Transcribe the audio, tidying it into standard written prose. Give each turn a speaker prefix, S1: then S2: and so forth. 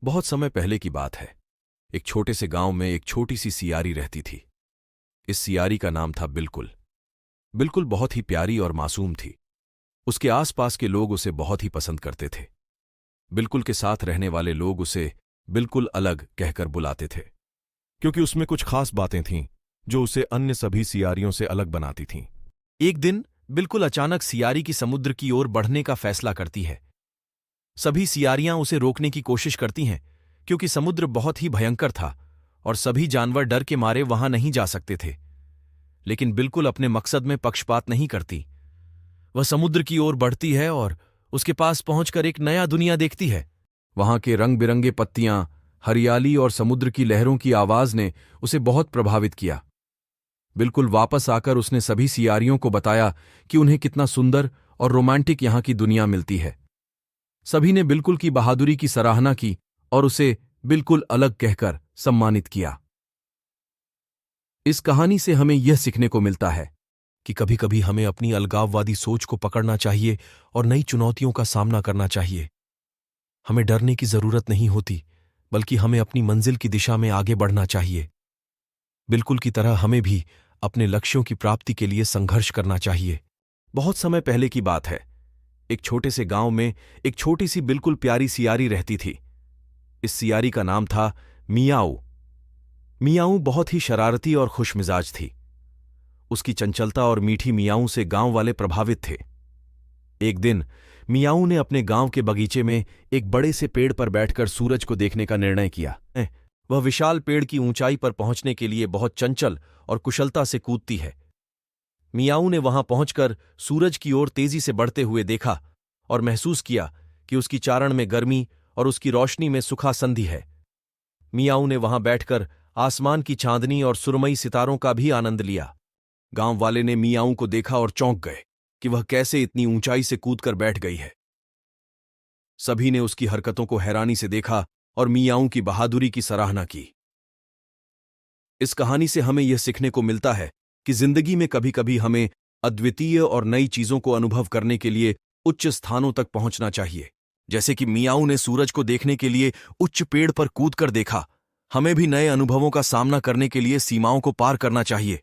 S1: बहुत समय पहले की बात है। एक छोटे से गांव में एक छोटी सी सियारी रहती थी। इस सियारी का नाम था बिल्कुल। बिल्कुल बहुत ही प्यारी और मासूम थी। उसके आसपास के लोग उसे बहुत ही पसंद करते थे। बिल्कुल के साथ रहने वाले लोग उसे बिल्कुल अलग कहकर बुलाते थे, क्योंकि उसमें कुछ खास बातें थीं जो उसे अन्य सभी सियारियों से अलग बनाती थीं। एक दिन बिल्कुल अचानक सियारी की समुद्र की ओर बढ़ने का फैसला करती है। सभी सियारियां उसे रोकने की कोशिश करती हैं, क्योंकि समुद्र बहुत ही भयंकर था और सभी जानवर डर के मारे वहां नहीं जा सकते थे। लेकिन बिल्कुल अपने मकसद में पक्षपात नहीं करती। वह समुद्र की ओर बढ़ती है और उसके पास पहुंचकर एक नया दुनिया देखती है। वहां के रंग बिरंगे पत्तियां, हरियाली और समुद्र की लहरों की आवाज ने उसे बहुत प्रभावित किया। बिल्कुल वापस आकर उसने सभी सियारियों को बताया कि उन्हें कितना सुंदर और रोमांटिक यहां की दुनिया मिलती है। सभी ने बिल्कुल की बहादुरी की सराहना की और उसे बिल्कुल अलग कहकर सम्मानित किया। इस कहानी से हमें यह सीखने को मिलता है कि कभी कभी हमें अपनी अलगाववादी सोच को पकड़ना चाहिए और नई चुनौतियों का सामना करना चाहिए। हमें डरने की जरूरत नहीं होती, बल्कि हमें अपनी मंजिल की दिशा में आगे बढ़ना चाहिए। बिल्कुल की तरह हमें भी अपने लक्ष्यों की प्राप्ति के लिए संघर्ष करना चाहिए। बहुत समय पहले की बात है। एक छोटे से गांव में एक छोटी सी बिल्कुल प्यारी सियारी रहती थी। इस सियारी का नाम था मियाऊ। मियाऊ बहुत ही शरारती और खुशमिजाज थी। उसकी चंचलता और मीठी मियाऊ से गांव वाले प्रभावित थे। एक दिन मियाऊ ने अपने गांव के बगीचे में एक बड़े से पेड़ पर बैठकर सूरज को देखने का निर्णय किया। वह विशाल पेड़ की ऊंचाई पर पहुंचने के लिए बहुत चंचल और कुशलता से कूदती है। मियाऊ ने वहां पहुंचकर सूरज की ओर तेजी से बढ़ते हुए देखा और महसूस किया कि उसकी चारण में गर्मी और उसकी रोशनी में सुखा संधि है। मियाऊ ने वहां बैठकर आसमान की चांदनी और सुरमई सितारों का भी आनंद लिया। गांव वाले ने मियाऊ को देखा और चौंक गए कि वह कैसे इतनी ऊंचाई से कूदकर बैठ गई है। सभी ने उसकी हरकतों को हैरानी से देखा और मियाऊ की बहादुरी की सराहना की। इस कहानी से हमें यह सीखने को मिलता है कि जिंदगी में कभी कभी हमें अद्वितीय और नई चीजों को अनुभव करने के लिए उच्च स्थानों तक पहुंचना चाहिए। जैसे कि मियाऊ ने सूरज को देखने के लिए उच्च पेड़ पर कूदकर देखा, हमें भी नए अनुभवों का सामना करने के लिए सीमाओं को पार करना चाहिए।